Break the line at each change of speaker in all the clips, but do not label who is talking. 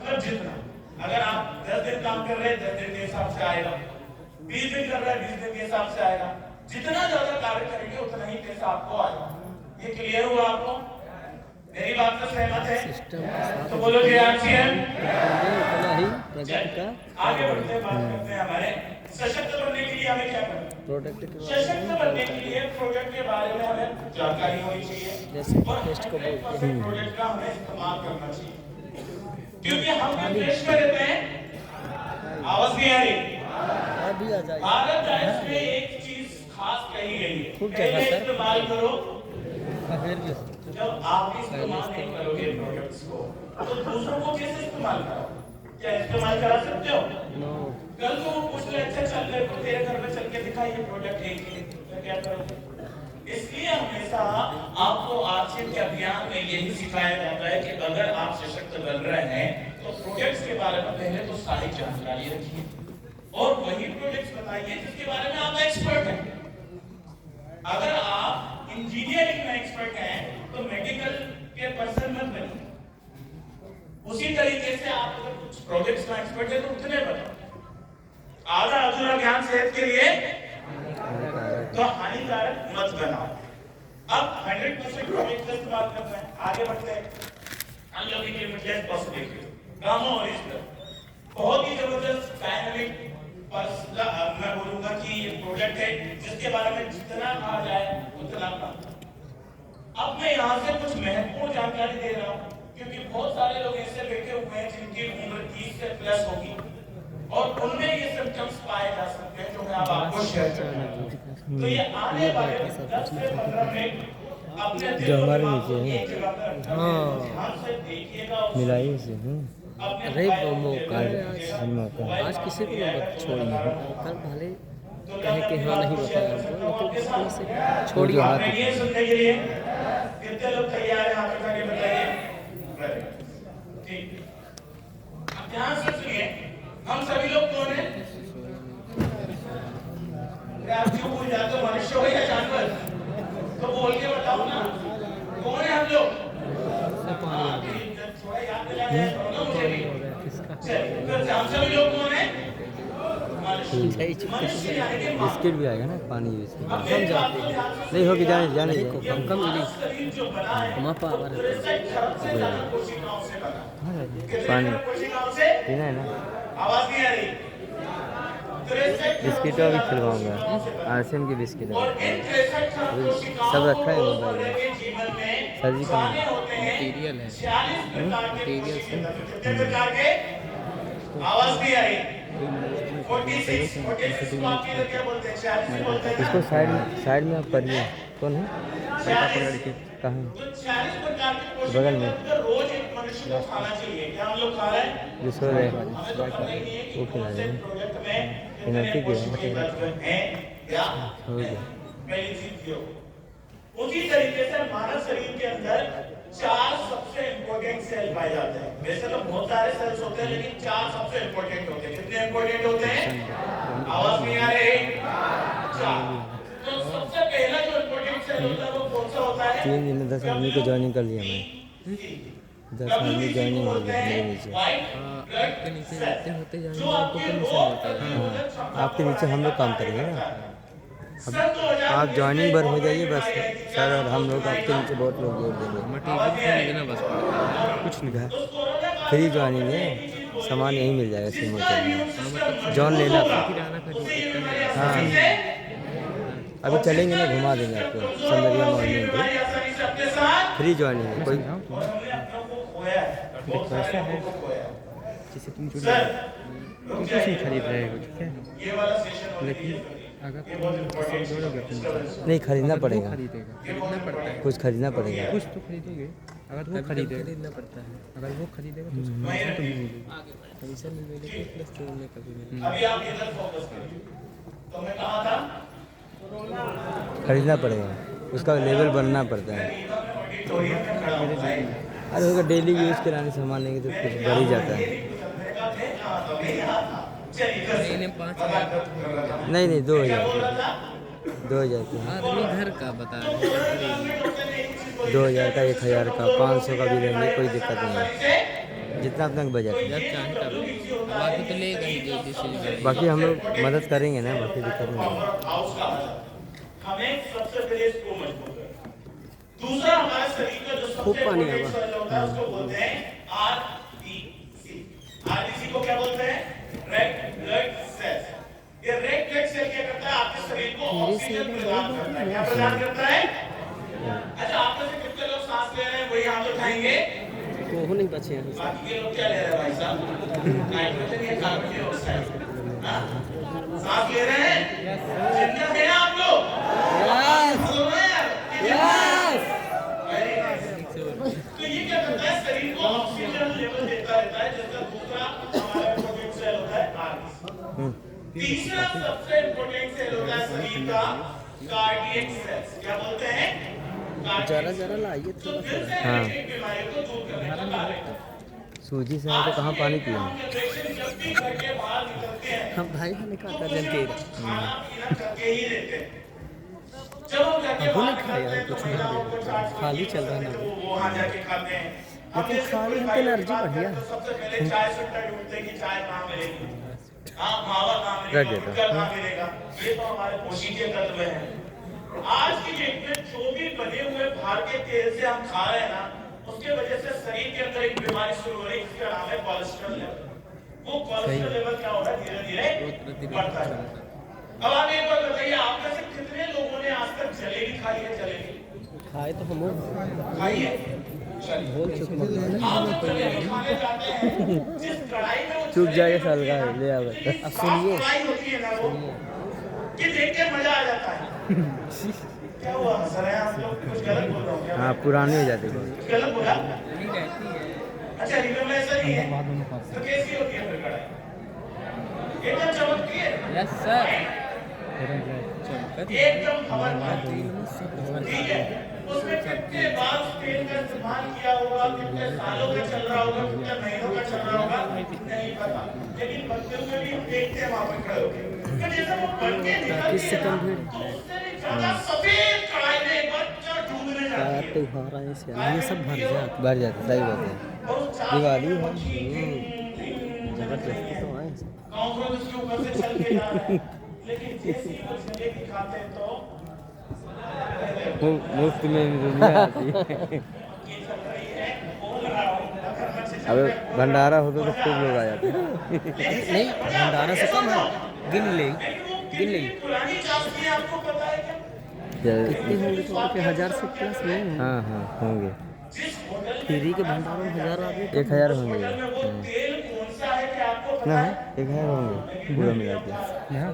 मतलब जितना, अगर आप 10 दिन काम कर रहे हैं 10 दिन के हिसाब से आएगा, 20 दिन कर रहे हैं 20 दिन के हिसाब से आएगा। जितना ज्यादा कार्य करेंगे उतना ही पैसा आपको आएगा। ये क्लियर हुआ आपको? मेरी बात से सहमत है तो बोलो जय आरसीएम। आगे बढ़ते हैं, बात करते हैं हमारे सशक्त बनने के लिए हमें क्या करना है।
प्रोडक्ट
सशक्त बनने के लिए प्रोडक्ट के बारे में हमें जानकारी होनी चाहिए और 100% प्रोडक्ट का हमें इस्तेमाल करना चाहिए, क्योंकि हम जो देश में रहते हैं, आवाज नहीं आ रही,
अभी आ जाए
भारत देश में एक चीज खास कही गई है, पहले इस्तेमाल करो। जब आप इस्तेमाल नहीं करोगे प्रोडक्ट्स को तो दूसरों को कैसे इस्तेमाल करो? क्या इस्तेमाल करा सकते हो? कल को वो पूछ ले, अच्छा चल मेरे को तेरे घर में चल के दिखा ये प्रोडक्ट है तो क्या करोगे? इसलिए हमेशा आपको आरसीएम के अभियान में यही सिखाया जाता है कि अगर आप सशक्त बन रहे हैं तो प्रोडक्ट्स के बारे में पहले तो सारी जानकारी रखिए और वही प्रोडक्ट्स बताइए जिसके बारे में आप एक्सपर्ट हैं। अगर आप इंजीनियरिंग में एक्सपर्ट हैं तो मेडिकल के पर्सन मत बनिए। उसी तरीके से आप अगर कुछ प्रोडक्ट्स में एक्सपर्ट है तो उतने बताओ। आधा अधूरा ज्ञान सेहत के लिए तो हानिकारक मत बनाओ। अब 100% प्रोडक्ट का इस्तेमाल करना है। आगे बढ़ते हैं। हम लोग की लिमिटलेस पॉसिबिलिटी गामा और इस बहुत ही जबरदस्त डायनामिक मैं बोलूंगा कि ये प्रोडक्ट है जिसके बारे में जितना कहा जाए उतना कम। अब मैं यहाँ से कुछ महत्वपूर्ण जानकारी दे रहा हूँ क्योंकि बहुत सारे लोग ऐसे बैठे हुए हैं जिनकी उम्र 30 से प्लस होगी और उनमें ये सिम्टम्स पाए जा सकते हैं जो मैं अब आपको शेयर कर रहा हूँ। तो ये आने वाले 10 से 15 मिनट अपने
जो हमारे नीचे है,
ध्यान से देखिएगा
मिलाई से
अरे मौका आज किसी को मत छोड़िए। कल भले कहे कि हाँ नहीं बताया हमको, लेकिन अपने से छोड़िए।
ये सुनने के लिए कितने लोग तैयार हैं? हाथ उठा के बताइए। ठीक, अब ध्यान से सुनिए। हम सभी लोग कौन हैं? आप क्यों भूल जाते हो? मनुष्य हो या जानवर? तो बोल के बताओ ना, कौन है हम लोग? थोड़ा याद दिला दे ना मुझे भी। तो हम सभी लोग कौन हैं? मनुष्य यानी कि
बिस्किट भी आएगा ना, पानी बिस्किट
हम जाते हैं
नहीं होगी, जाने जाने
को कम कम मिली
जो बना है
हम पावर
63 खरब से ज्यादा कोशिकाओं से बना। कितने
पानी
कोशिकाओं से?
पीना है ना।
आवाज नहीं आ रही। 63
बिस्किट भी खिलवाऊंगा, आरसीएम की बिस्किट
और इन 63 खरब कोशिकाओं
सब रखा है
को
मोबाइल में।
के जीवन में
सर्जिकल
खाने होते हैं
मटीरियल है
46 प्रकार के कोशिकीय तत्व। कितने प्रकार के? आवाज नहीं आ रही। 46 को आप किधर क्या बोलते हैं? 46 बोलते हैं
इसको साइड में आप पढ़िए। कौन है? कहाँ?
तो 46 प्रकार के
बगल में।
कोशिकीय तत्व रोज एक मनुष्य को खाना चाहिए। क्या हम लोग खा रहे हैं?
जो सो रहे
हमें तो पता ही नहीं है कि
वो खिला
कौन से
देंगे।
प्रोडक्ट में कितने
एनर्जी की
कोशिकीय तत्व हैं या
हो गया।
पहली चीज ये हो। उसी तरीके से मानव शरीर के अंदर 4 सबसे इंपॉर्टेंट सेल पाए जाते हैं। वैसे तो बहुत सारे सेल्स होते हैं लेकिन 4 सबसे इंपॉर्टेंट होते हैं। कितने इंपॉर्टेंट होते हैं? आवाज नहीं आ रही। 4। तो सबसे पहला जो इंपॉर्टेंट सेल होता है वो कौन सा होता है?
3 दिन में 10 आदमी को ज्वाइनिंग कर लिया मैं। 10 आदमी ज्वाइनिंग हो गया मेरे नीचे।
आपके नीचे जाते होते जाएंगे
जो
आपको
आपके
कमीशन
रोग
होता है।
हाँ, आपके नीचे हम लोग काम करेंगे ना। अब आप ज्वाइनिंग बर हो जाइए बस सर, और हम लोग आपके नीचे बहुत लोग जोड़ देंगे।
मटीरियल देना बस पड़ता है।
कुछ नहीं कहा, फ्री ज्वाइनिंग है, सामान यहीं मिल जाएगा सिम होटल में। जॉन लेना
किराना खरीद
हाँ, अभी चलेंगे ना, घुमा देंगे आपको सौंदर्या मॉर्निंग पे। फ्री ज्वाइनिंग है, कोई
पैसा है जिसे तुम जुड़ तुम कुछ नहीं खरीद रहे हो, ठीक है, लेकिन अगर तुम किसी जोड़ोगे तुम
नहीं खरीदना पड़ेगा,
खरीदना पड़ता है।
कुछ खरीदना पड़ेगा।
कुछ तो खरीदोगे, अगर वो खरीदना पड़ता है। अगर वो खरीदेगा तो उसको कमीशन तो मिलेगी। कमीशन मिलेगी प्लस जोड़ने का भी मिलेगा।
अभी आप इधर फोकस करिए। तो मैं कहा था
खरीदना पड़ेगा, उसका लेवल बनना पड़ता है। अरे होगा डेली यूज़ कराने सामान लेंगे तो कुछ बढ़ ही जाता है।
इन्हें 5,000
नहीं 2000 का
आदमी घर का बता रहे हैं।
2000 का 1000 का 500 का भी लेंगे, कोई दिक्कत नहीं है। जितना अपना बजट है।
जब चाहे तब, बाकी तो लेगा ही जो डिसीजन।
बाकी हम लोग मदद करेंगे ना, बाकी दिक्कत नहीं है।
हाउस कहा जाता है। हमें सबसे पहले इसको मजबूत करना। दूसरा हमारे शरीर का जो
खूब
सबसे
पानी
इम्पोर्टेंट
आवा।
सेल होता है उसको बोलते हैं आरबीसी। आरबीसी को क्या बोलते हैं? Red blood cells. ये रेड ब्लड सेल क्या करता है? आपके शरीर को ऑक्सीजन प्रदान करता है। क्या प्रदान करता है? अच्छा, आप में से कितने लोग सांस ले रहे हैं? वही हाथ उठाएंगे।
वो नहीं बचे हैं।
बाकी के लोग क्या ले रहे हैं भाई साहब? नाइट्रोजन या कार्बन डाइऑक्साइड। सांस ले रहे हैं? जिंदा हैं आप लोग? हेलो यार। Very nice. तो ये क्या करता है? शरीर को ऑक्सीजन लेवल देता रहता है, जिसका दूसरा हमारा इम्पोर्टेंट सेल होता है आरबीसी। तीसरा सबसे इम्पोर्टेंट सेल होता है शरीर का कार्डियक सेल्स। क्या बोलते हैं?
जरा जरा लाइए थोड़ा थोड़ा।
हाँ,
बीमारियों को दूर करने का कार्य करता है।
सूजी से है तो कहाँ पानी पिए।
जब भी घर के बाहर निकलते हैं,
हम भाई ने कहा था जल के
खाना पीना करके ही रहते हैं। जब हम घर के बाहर निकलते हैं तो महिलाओं को चाट
खाली चल रहा है ना।
वो वहाँ जाके खाते हैं।
लेकिन खाली हम पे एनर्जी बढ़िया है।
सबसे पहले चाय सुट्टा ढूंढते हैं कि चाय कहाँ मिलेगी, मावा कहाँ
रख
मिलेगा,
देता।
गुटखा कहाँ मिलेगा। ये तो हमारे पोषकीय तत्व हैं। आज की डेट में जो भी बने हुए बाहर के तेल से हम खा रहे हैं ना, उसके वजह से शरीर के अंदर एक बीमारी शुरू हो रही है, जिसका नाम है कोलेस्ट्रॉल लेवल। वो कोलेस्ट्रॉल लेवल क्या हो रहा है? धीरे धीरे बढ़ता है। अब आप एक बार बताइए, आप में से कितने लोगों ने आज तक जलेबी खाई है? जलेबी
खाए तो हम
खाई है?
बोल चुके हैं।
आप जब जलेबी खाने जाते हैं, जिस कढ़ाई में वो
चुप जाएगा
जलेबी
साल का
होती है
ले
ना,
आओ।
इतनी
अब
साफ
सुनिए।
कढ़ाई होती है ना वो, कि देख के मजा आ जाता है। क्या हुआ? हंस रहे हैं आप लोग? कुछ गलत बोल रहा हूँ क्या?
हाँ, पुरानी हो जाती है।
कुछ गलत बोला? अच्छा, रिव्यू में ऐसा नहीं है तो कैसी होती है फिर कढ़ाई? एकदम चमकती है,
यस सर।
एकदम खबरदार। ठीक है, उसमें कितने बार उस तेल का इस्तेमाल किया होगा, कितने सालों का चल रहा होगा, कितने महीनों का चल रहा होगा, नहीं पता। लेकिन बनते हुए भी हम देखते हैं वहां पर खड़े होकर, तो जैसे वो बन के निकलती है ना, तो उससे भी ज्यादा सफेद कढ़ाई में एक बार क्या डूबने जाती है।
त्योहार आए से ये सब भर जाता।
भर जाता, सही बात है।
और उस चार
दिवाली है।
जबरदस्ती तो आए।
कॉकरोच उसके ऊपर से चल के जा रहा है, लेकिन जैसे ही वो जलेबी खाते हैं तो
मुफ्त में दुनिया आती है।
ये चल रही है, बोल रहा हूँ, अगर मैं से
अब भंडारा होता तो खूब लोग आ जाते हैं।
नहीं, भंडारा से कम है। गिन ले। गिन ले।
पुरानी चाशनी आपको पता है क्या?
कितने होंगे तो आपके 1000 से प्लस नहीं है।
हाँ हाँ होंगे,
जिस होटल
फ्री के भंडारों में 1000 आदमी
1000 होंगे।
में वो तेल कौन सा है कि आपको पता
ना
है?
1000 होंगे पूरा मिला के। हाँ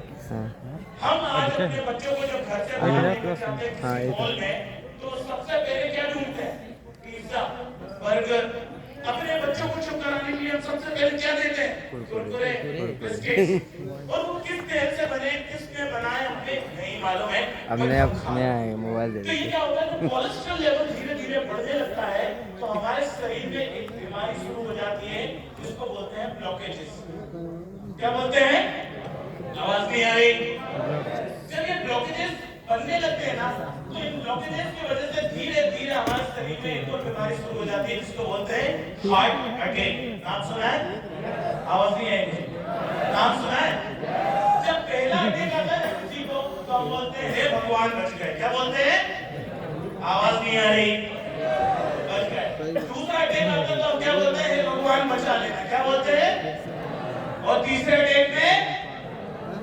हम आज अपने बच्चों को जब घर से बाहर लेकर जाते हैं
हाँ,
किसी मॉल में, तो सबसे पहले क्या ढूंढते हैं? Pizza, burger. अपने बच्चों को चुप कराने के लिए हम सबसे पहले क्या देते हैं? कुरकुरे, बिस्किट। और वो किस तेल से बने, किसने बनाए, हमें नहीं मालूम है।
अब नया मोबाइल दे
तो ये
देते।
क्या होता है? कोलेस्ट्रॉल लेवल धीरे धीरे बढ़ने लगता है, तो हमारे शरीर में एक बीमारी शुरू हो जाती है, जिसको बोलते हैं ब्लॉकेजेस। क्या बोलते हैं? आवाज नहीं आ रही। जब ये ब्लॉकेजेस बनने लगते हैं ना, तो इन ब्लॉकेजेस की वजह से धीरे धीरे हमारे शरीर में एक और बीमारी शुरू हो जाती है, जिसको बोलते हैं हार्ट अटैक। नाम सुना है? आवाज नहीं आई। नाम सुना है? जब पहला अटैक आता है किसी को, तो हम बोलते हैं हे भगवान बच गए। क्या बोलते हैं? आवाज नहीं आ रही। बच गए। दूसरा अटैक आता है तो हम क्या बोलते हैं? हे भगवान बचा लेना। क्या बोलते हैं? और तीसरे अटैक में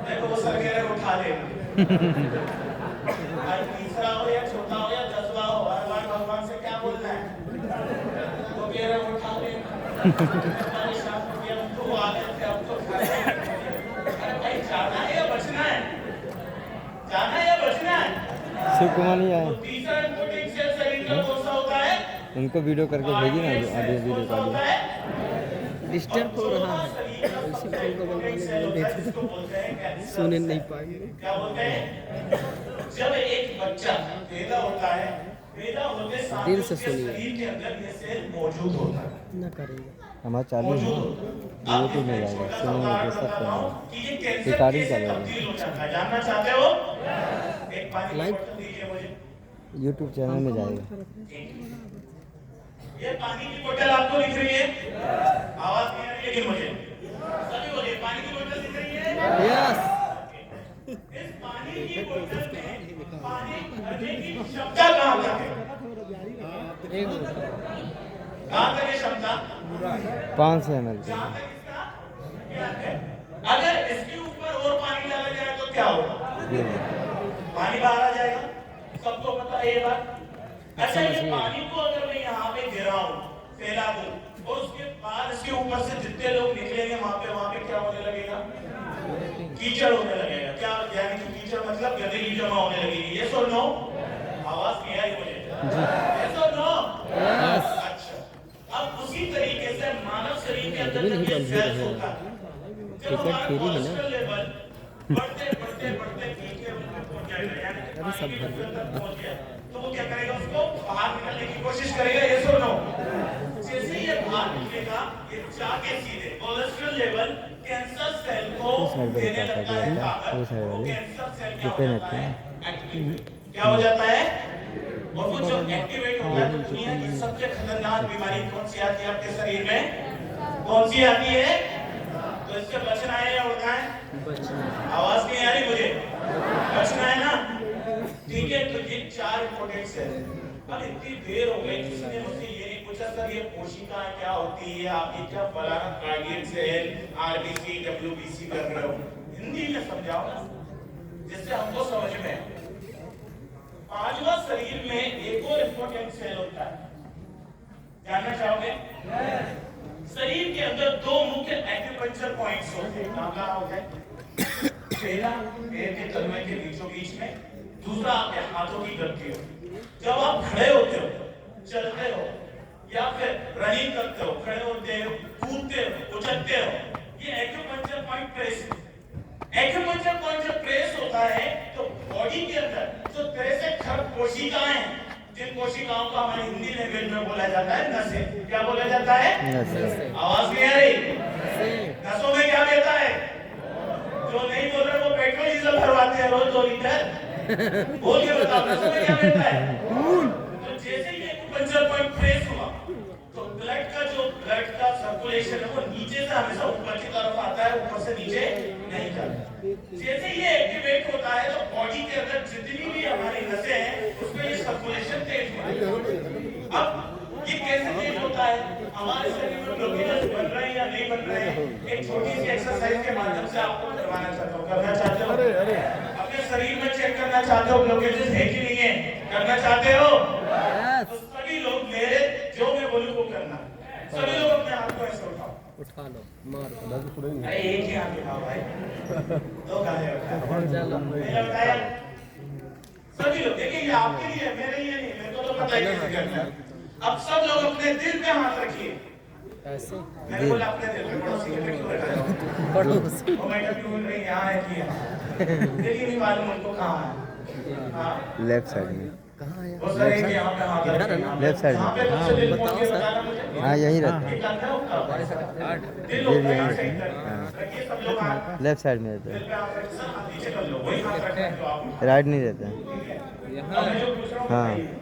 देखो वो सर कह रहे उठा लेना। भाई तीसरा हो या छोटा हो या 10वां हो, हर बार भगवान से क्या बोलना है? वो कह रहे उठा लेना। हमारे शास्त्र में हम तो आ गए थे, अब तो खा रहे हैं। अरे भाई जाना है या बचना है? जाना है या बचना है?
शिव कुमार नहीं आए,
तीसरा इम्पोर्टेंट सेल शरीर का कौन सा होता है?
उनको वीडियो करके भेजी ना, ऑडियो वीडियो
कौन सा होता
कॉल।
है?
डिस्टर्ब हो रहा है। इसी फोन को बनवाने बोल रहे थे, सुने नहीं पाएंगे।
क्या बोलते हैं? जब एक बच्चा पैदा होता है, पैदा होते साथ
दिल से
उसके
सुनिए।
शरीर के अंदर ये सेल मौजूद होता है।
ना करेंगे।
हमारा चालू है, यूट्यूब में जाएगा, सुनेंगे सब करेंगे।
कि ये कैंसर
रिकॉर्डिंग
कैसे
कर रहे हैं।
तब्दील हो जाता है, जानना चाहते हो? एक पानी की
लाइक।
बोतल दीजिए मुझे।
यूट्यूब चैनल में जाएगा।
ये पानी की बोतल आपको दिख रही है? आवाज नहीं आ रही लेकिन मुझे सभी बोलिए, पानी की बोतल दिख रही है?
यस।
इस पानी की बोतल में पानी भरने की क्षमता कहाँ तक है?
एक मिनट।
कहाँ तक है क्षमता?
500 ml का।
जहाँ तक इसका ज्ञान है। अगर इसके ऊपर और पानी डाला जाए तो क्या होगा? पानी बाहर आ जाएगा, सबको पता है ये बात। अच्छा, ये पानी को अगर मैं यहाँ पे गिराऊं, फैला दूं और उसके बाद इसके ऊपर से जितने लोग निकलेंगे वहाँ पे क्या होने लगेगा? कीचड़ होने लगेगा। क्या यानी कि कीचड़ मतलब गंदगी जमा होने लगेगी। ये सुन लो, आवाज नहीं आई मुझे। ये सुन लो। अच्छा, अब उसी तरीके से मानव शरीर के अंदर जब ये सेल्स होता है, जब हमारा कोलेस्ट्रॉल लेवल बढ़ते बढ़ते बढ़ते पीक लेवल पे पहुंच जाएगा, यानी कि पानी के लेवल तक पहुंच गया, तो वो क्या करेगा? उसको बाहर निकालने की कोशिश करेगा। ये सुनो, जैसे ये बाहर निकलेगा, ये जाके सीधे कोलेस्ट्रॉल लेवल कैंसर सेल को देने लगता है ताकत। वो कैंसर सेल क्या हो जाता है? और वो जब एक्टिवेट होता है तो दुनिया की सबसे खतरनाक बीमारी कौन सी आती है आपके शरीर में? कौन सी आती है? तो इससे बचना है या उड़ना है? आवाज नहीं आ रही मुझे। बचना है ना? ठीक है, तो ये 4 इंपॉर्टेंट है। अब इतनी देर हो गई, किसी ने मुझसे ये नहीं पूछा सर ये कोशिकाएं क्या होती है, आप ये क्या फलाना कार्डियक सेल, आरबीसी, डब्ल्यूबीसी कर रहे हो? हिंदी में समझाओ ना, जिससे हमको समझ में आए। 5वां शरीर में एक और इंपॉर्टेंट सेल होता है, जानना चाहोगे? शरीर के अंदर 2 मुख्य एक्यूपंक्चर पॉइंट्स होते हैं। कहाँ होते हैं? पहला पैर के तलवे के बीचों बीच में, दूसरा आपके हाथों की गद्दी हो। जब आप खड़े होते हो, चलते हो या फिर रनिंग करते हो, खड़े होते हो, कूदते हो, उछलते हो, ये एक्यूपंक्चर पॉइंट प्रेस है। एक्यूपंक्चर पॉइंट जब प्रेस होता है तो बॉडी के अंदर जो 63 कोशिकाएं हैं, जिन कोशिकाओं को हमारी हिंदी लैंग्वेज में बोला जाता है नसें। क्या बोला जाता है? नसें। आवाज नहीं आ रही? नसों में क्या रहता है? जो नहीं बोल रहे वो पेट्रोल डीजल भरवाते हैं रोज 2 लीटर। बोल के बताओ, नसों में क्या रहता है? तो जैसे ही एक्यूपंक्चर पॉइंट प्रेस हुआ तो ब्लड का सर्कुलेशन है वो नीचे से हमेशा ऊपर की तरफ आता है, ऊपर से नीचे नहीं जाता। जैसे ये एक्टिवेट होता है तो बॉडी के अंदर जितनी भी हमारी नसें हैं उसमें ये सर्कुलेशन तेज होता है। अब ये कैसे तेज होता है? हमारे शरीर में ब्लॉकेजेस बन रहे हैं या नहीं बन रहे हैं, एक छोटी सी एक्सरसाइज के माध्यम से आपको करवाना चाहता हूँ। करना चाहते हो? अपने शरीर में चेक करना चाहते हो ब्लॉकेजेस है कि नहीं है? करना चाहते हो? तो सभी लोग मेरे जो मैं बोलूं वो करना। सभी लोग अपने हाथ को ऐसे उठाओ,
उठा लो, मार
अरे एक ही हाथ उठाओ भाई, 2 गाने उठाओ। मैंने बताया सभी लोग, देखिए ये आपके लिए, मेरे लिए नहीं, मेरे को तो पता है कैसे करना है। अब सब लोग अपने दिल पे हाथ रखिए।
ऐसे
मैंने बोला अपने दिल पे, पड़ोसी के पे क्यों रखा?
पड़ोसी
वो मैं क्यों बोल रही यहाँ है कि यहाँ? देखिए नहीं मालूम उनको कहाँ है। हाँ
लेफ्ट साइड में।
कहाँ है?
वो सर है यहाँ पे हाथ रखना।
लेफ्ट साइड में।
हाँ बताओ सर।
हाँ यही रहता है।
दिल होता है सही तरह। रखिए सब लोग हाथ।
लेफ्ट साइड में रहता
दिल पे हाथ रखिए, सर हाथ नीचे कर लो, वही हाथ रखना है जो आप।
है, राइट नहीं रहता है।
अब मैं जो पूछ रहा हूँ
हाँ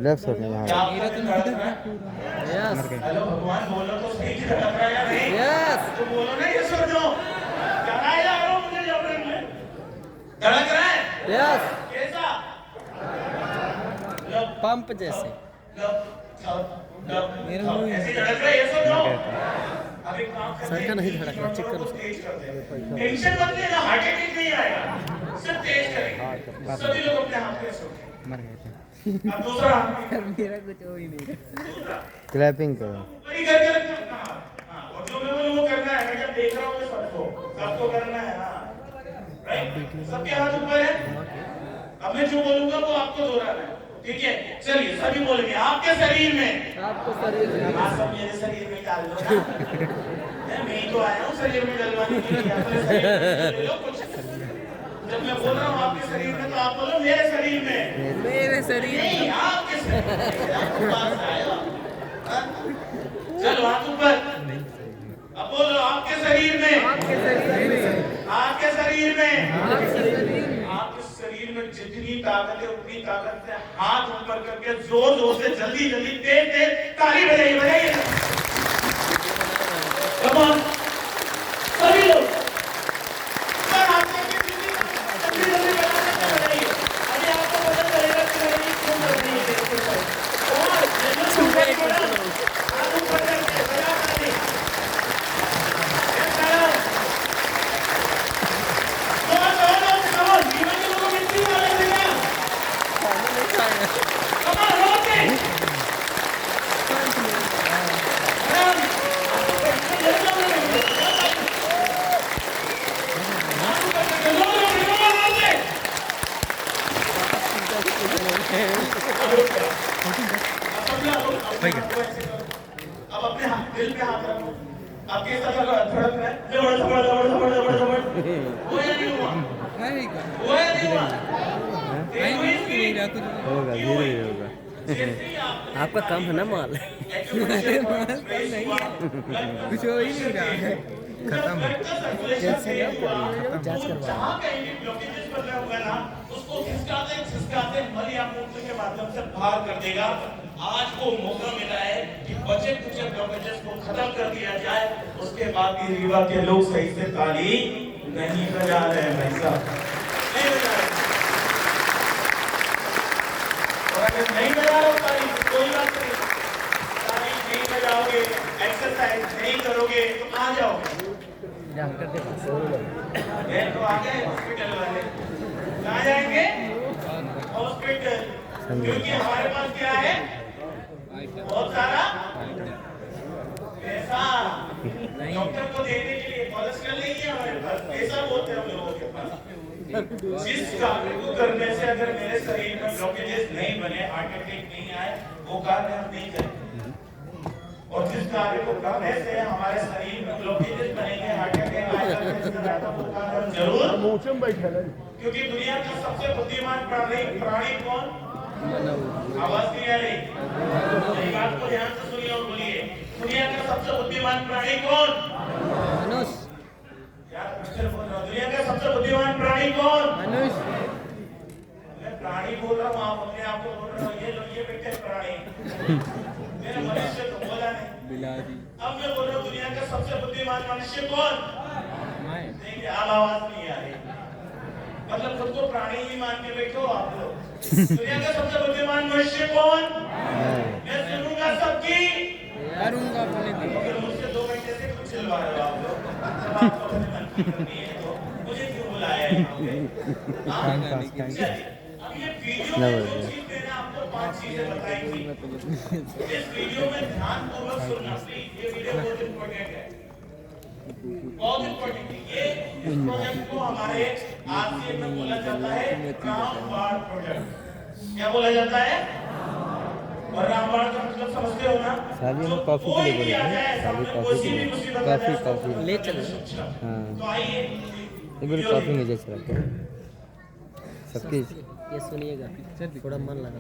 लेफ्ट साइड में यहाँ।
क्या आपका दिल धड़क रहा है?
यस
हेलो भगवान, बोलो तो सही कि धड़क रहा है या नहीं?
यस
तो बोलो ना, ये सुनो कराया जा रहा हूँ मुझे जबरन में। धड़क रहा है?
यस
कैसा? लो
पंप जैसे
लो लो ऐसे धड़क रहा है, ये सुनो। अभी काम करते
सर का नहीं धड़क रहा, चेक करो।
तेज कर दे। टेंशन मत लेना, हार्ट अटैक नहीं आएगा, सिर्फ तेज करेगा। सभी लोग अपने हाथ पे ऐसे उठाएं।
मर गए थे।
अब दूसरा हाथ
मेरा कुछ हो ही नहीं।
दूसरा
क्लैपिंग करो।
वही करके रखना। हाँ, और जो मैं बोलूं वो करना है। मैं जब देख रहा हूँ मैं सबको करना है। हाँ राइट, सबके हाथ ऊपर है। अब मैं जो बोलूंगा वो आपको दोहराना है, ठीक है? चलिए सभी बोलेंगे आपके शरीर में।
आपको शरीर में
आप सब मेरे शरीर में डाल दो ना। मैं ही तो आया हूँ शरीर में डलवाने के लिए, अपने शरीर में ले लो कुछ। जब मैं बोल रहा हूँ आपके शरीर में तो आप बोलो मेरे शरीर में।
मेरे शरीर
नहीं आपके शरीर में। आपके पास आए हो। हाँ? चलो हाथ ऊपर। अब बोलो आपके शरीर में।
आपके शरीर में
आपके शरीर में।
आपके शरीर में
आपके शरीर में जितनी ताकत है उतनी ताकत से हाथ ऊपर करके जोर जोर से जल्दी जल्दी तेज तेज ताली बजाइए बजाइए। कम ऑन सभी लोग जल्दी जल्दी बजाइए। अभी आपको पता चलेगा कि मेरी क्यों कर रही है। और हाथ ऊपर करके बजा ताली। अब अपने दिल पे हाथ रखो। आपके साथ धड़क रहा है जबड़ जबड़ जबड़ जबड़ जबड़ जबड़ वो या नहीं हुआ वो या नहीं हुआ
होगा धीरे धीरे होगा।
आपका काम है ना माल
कुछ हो ही नहीं रहा है, खत्म है।
जांच करवा
जहाँ कहीं भी ब्लॉकेजेस बन रहे होगा ना उसको खिसकाते मल या मूत्र के माध्यम से बाहर कर देगा। आज को मौका मिला है कि बचे कुछ ब्लॉकेजेस को खत्म कर दिया जाए। उसके बाद भी रीवा के लोग सही से ताली नहीं बजा रहे हैं भाई साहब, नहीं बजा रहे। और अगर नहीं बजा रहे हो ताली तो कोई बात नहीं, ताली नहीं बजाओगे, एक्सरसाइज नहीं करोगे तो कहाँ जाओगे?
डॉक्टर के पास
ये तो आ गए हॉस्पिटल वाले। कहाँ जाएंगे? हॉस्पिटल। क्योंकि हमारे पास क्या है? बहुत सारा पैसा। डॉक्टर को देने के लिए कोलेस्ट्रॉल नहीं है हमारे पास, पैसा बहुत है हम लोगों के पास। जिस कार्य को करने से अगर मेरे शरीर में ब्लॉकेजेस नहीं बने, हार्ट अटैक नहीं आए, वो कार्य हम नहीं करेंगे। और जिस कार्य को करने से हमारे शरीर में ब्लॉकेजेस बनेंगे, हार्ट अटैक आएगा, वो कार्य हम जरूर। क्योंकि दुनिया का सबसे बुद्धिमान प्राणी कौन? आवाज नहीं आ रही, मेरी बात को ध्यान से सुनिए और बोलिए। दुनिया का सबसे बुद्धिमान प्राणी कौन?
मनुष्य।
यार मिस्टर बोल रहा हूँ, दुनिया का सबसे बुद्धिमान प्राणी कौन?
मनुष्य।
मैं प्राणी बोल रहा हूँ, आप अपने आप को बोल रहे हो ये लो ये बेटे प्राणी। मेरा मनुष्य तो बोला नहीं,
बिलारी।
अब मैं बोल रहा हूँ दुनिया का सबसे बुद्धिमान मनुष्य कौन? देखिए अब आवाज नहीं आ रही, मतलब खुद को प्राणी ही मान के बैठो आप लोग। दुनिया का सबसे बुद्धिमान मनुष्य कौन? मैं सुनूंगा सबकी,
करूंगा अपने दिन।
अगर मुझसे 2 घंटे से कुछ चिल्ला रहे हो आप लोग, जब आपको अपने मन की करनी है तो मुझे क्यों बुलाया है यहाँ पे? हाँ? चलिए, अब ये वीडियो में जो चीज मैंने आपको 5 चीजें बताई थी, इस वीडियो में ध्यानपूर्वक सुनना प्लीज। ये वीडियो बहुत इम्पोर्टेंट है, बहुत इम्पोर्टेंट है। ये इस प्रोजेक्ट को हमारे आरसीएम में बोला जाता है रामबाण प्रोजेक्ट। क्या बोला जाता है? और रामबाण का मतलब समझते हो ना?
शादी में कॉफी के लिए बोले थे, शादी कॉफी के लिए, कॉफी कॉफी
ले चल।
हाँ
तो आइए
ये बिल्कुल कॉफी में जैसे रखते हैं सबकी।
ये सुनिएगा, थोड़ा मन लगा।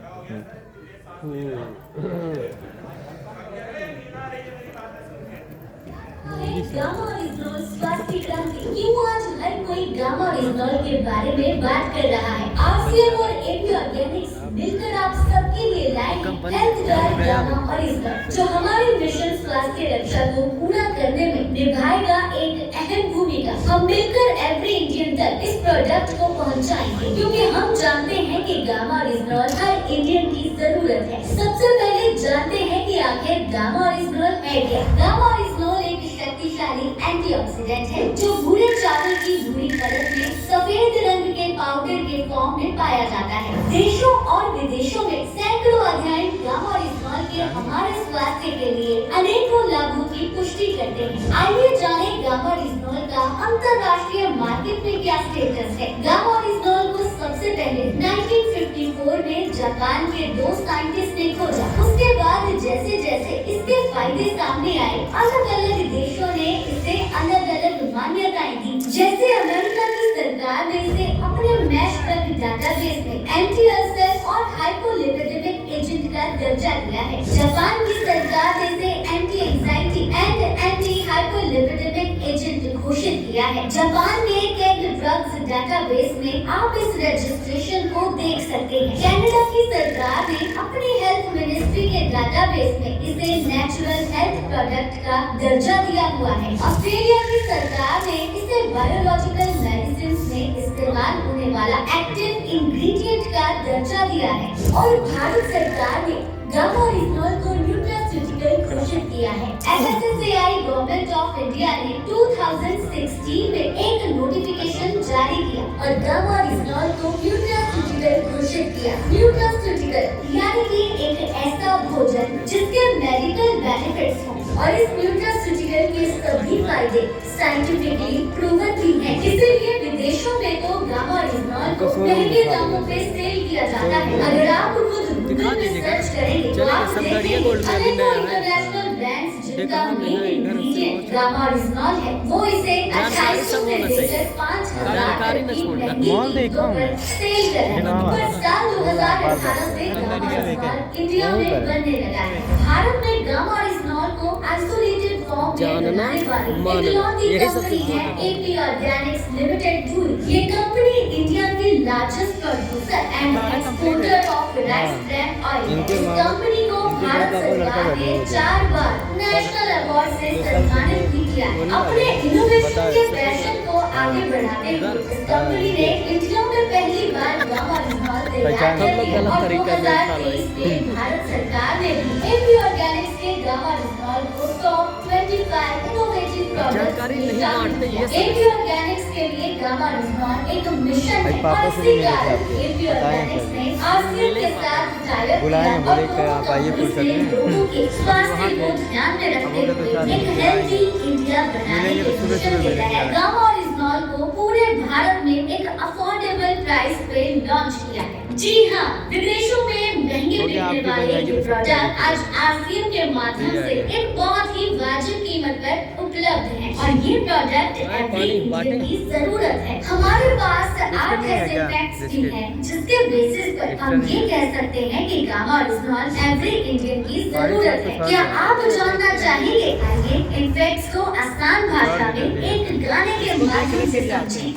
गामा रिजनॉल स्वास्थ्य क्रांति। क्यों आज हर कोई गामा रिजनॉल के बारे में बात कर रहा है? आरसीएम और एपी ऑर्गेनिक्स मिलकर आप सबके लिए लाएंगे हेल्थ गार्ड गामा रिजनॉल, जो हमारे मिशन स्वास्थ्य रक्षा को पूरा करने में निभाएगा एक अहम भूमिका। हम मिलकर एवरी इंडियन तक इस प्रोडक्ट को पहुंचाएंगे, क्योंकि हम जानते हैं कि गामा रिजनॉल हर इंडियन की जरूरत है। सबसे पहले जानते हैं कि आखिर गामा रिजनॉल है क्या। गामा रिजनॉल एक शक्तिशाली एंटीऑक्सीडेंट है जो भूरे चावल की भूरी परत में सफेद रंग के पाउडर के फॉर्म में पाया जाता है। देशों और विदेशों में सैकड़ों अध्ययन गामा रिजनॉल के हमारे स्वास्थ्य के लिए अनेकों लाभों की पुष्टि करते हैं। आइए जाने गामा रिजनॉल का अंतरराष्ट्रीय मार्केट में क्या स्टेटस है। गामा रिजनॉल को सबसे पहले 1954 में जापान के 2 साइंटिस्ट ने खोजा। उसके बाद जैसे जैसे इसके फायदे सामने आए, अलग अलग देशों ने इसे अलग अलग मान्यताएं दी। जैसे अमेरिका की सरकार ने इसे अपने मैश ड्रग डाटाबेस में एंटी अल्सर और हाइपोलिपिडेमिक एजेंट का दर्जा दिया है। जापान की सरकार ने इसे anti anxiety and anti hypolipidemic agent घोषित किया है। जापान ने एक ड्रग्स डेटाबेस में आप इस रजिस्ट्रेशन को देख सकते हैं। कनाडा की सरकार ने अपनी हेल्थ मिनिस्ट्री के डेटाबेस में इसे नेचुरल हेल्थ प्रोडक्ट का दर्जा दिया हुआ है। ऑस्ट्रेलिया की सरकार ने इसे बायोलॉजिकल मेडिसिन में इस्तेमाल होने वाला एक्टिव इंग्रेडिएंट का दर्जा दिया है और भारत सरकार ने गामा-ओरिजिनॉल को न्यूट्रास्यूटिकल घोषित किया है। FSSAI गवर्नमेंट ऑफ इंडिया ने 2016 में एक नोटिफिकेशन जारी किया और गामा-ओरिजिनॉल को न्यूट्रास्यूटिकल घोषित किया। न्यूट्रास्यूटिकल यानी कि एक ऐसा भोजन जिसके मेडिकल बेनिफिट्स हों और इस न्यूट्रास्यूटिकल के सभी फायदे साइंटिफिकली प्रूवन भी हैं। इसीलिए विदेशों में तो गामा-ओरिजिनॉल को महंगे दामों पे सेल किया जाता है। अगर आप खुद गूगल में सर्च करेंगे तो आप देखेंगे अनेकों इंटरनेशनल ब्रांड्स जिनका मेन इंग्रेडिएंट गामा-ओरिजिनॉल है, वो इसे 2800 से लेकर 5000 तक की महंगी कीमतों पर सेल कर रहे हैं। पर साल 2018 से गामा-ओरिजिनॉल इंडिया में बनने लगा है। भारत में गामा-ओरिजिनॉल को आइसोलेटेड फॉर्म में बनाने वाली इकलौती कंपनी है AP ऑर्गेनिक्स लिमिटेड धुरी। ये कंपनी इंडिया की largest producer and exporter of rice brand oil. इस कंपनी को भारत सरकार ने 4 बार नेशनल अवार्ड से सम्मानित भी किया है। अपने इनोवेशन के पैशन को आगे बढ़ाते हुए इस कंपनी ने इंडिया में पहली बार गामा-ओरिजिनॉल तैयार किया और 2023 में भारत सरकार ने AP ऑर्गेनिक्स के गामा-ओरिजिनॉल को टॉप 25 इनोवेटिव प्रोडक्ट्स में शामिल किया। AP ऑर्गेनिक्स के लिए गामा-ओरिजिनॉल एक मिशन है और इसी कारण AP ऑर्गेनिक्स ने RCM के साथ टाई-अप किया और
आप आइए पूछ सकते हैं।
लोगों के स्वास्थ्य को ध्यान में रखते हुए एक हेल्थी इंडिया बनाने के मिशन के तहत गामा-ओरिजिनॉल को पूरे भारत में एक अफोर्डेबल प्राइस पे लॉन्च किया है। जी हाँ, विदेशों में महंगे बिकने वाले ये प्रोडक्ट आज RCM के माध्यम से एक बहुत ही वाजिब कीमत पर उपलब्ध है और ये प्रोडक्ट एवरी इंडियन की जरूरत है। हमारे पास 8 ऐसे फैक्ट्स भी हैं जिसके बेसिस पर हम ये कह सकते हैं कि गामा-ओरिजिनॉल एवरी इंडियन की जरूरत है। क्या आप जानना चाहेंगे? आइए इन फैक्ट्स को आसान भाषा में एक गाने के माध्यम से समझें।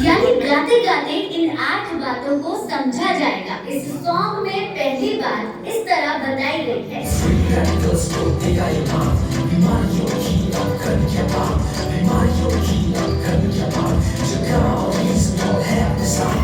यानी गाते गाते इन 8 बातों को समझा जाएगा। इस सॉन्ग में पहली बात इस तरह बताई गई है।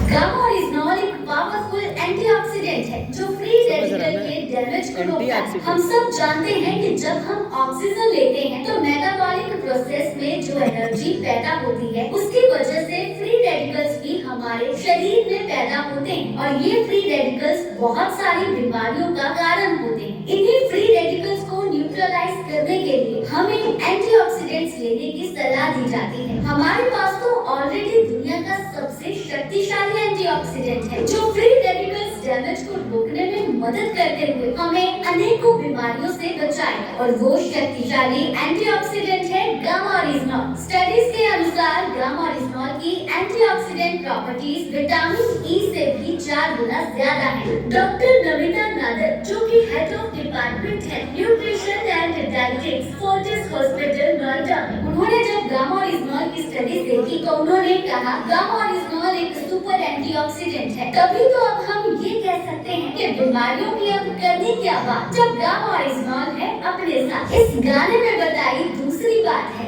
गामा-ओरिजिनॉल एक पावरफुल एंटीऑक्सीडेंट है जो फ्री रेडिकल के डैमेज को रोकता है। हम सब जानते हैं कि जब हम ऑक्सीजन लेते हैं तो मेटाबॉलिक प्रोसेस में जो एनर्जी पैदा होती है उसकी वजह से फ्री रेडिकल्स भी हमारे शरीर में पैदा होते हैं और ये फ्री रेडिकल्स बहुत सारी बीमारियों का कारण होते हैं। इन्हीं फ्री रेडिकल्स को न्यूट्रलाइज करने के लिए हमें एंटीऑक्सीडेंट्स लेने की सलाह दी जाती है। हमारे पास तो ऑलरेडी दुनिया का सबसे शक्तिशाली एंटीऑक्सीडेंट है जो फ्री रेडिकल्स डैमेज को रोकने में मदद करते हुए हमें अनेकों बीमारियों से बचाएगा और वो शक्तिशाली एंटीऑक्सीडेंट है गामा-ओरिजिनॉल। स्टडीज के अनुसार गामा-ओरिजिनॉल की एंटीऑक्सीडेंट प्रॉपर्टीज विटामिन ई से भी 4 गुना ज्यादा है। डॉक्टर नमिता नादर जो कि हेड ऑफ डिपार्टमेंट है nutrition and dietetics Fortis hospital Noida में, उन्होंने जब गामा-ओरिजिनॉल की स्टडीज देखी तो उन्होंने कहा गामा-ओरिजिनॉल एक सुपर एंटीऑक्सीडेंट है। तभी तो अब हम ये कह सकते हैं कि बीमारियों की अब करनी क्या बात जब गामा-ओरिजिनॉल है अपने साथ। इस गाने में बताई दूसरी बात है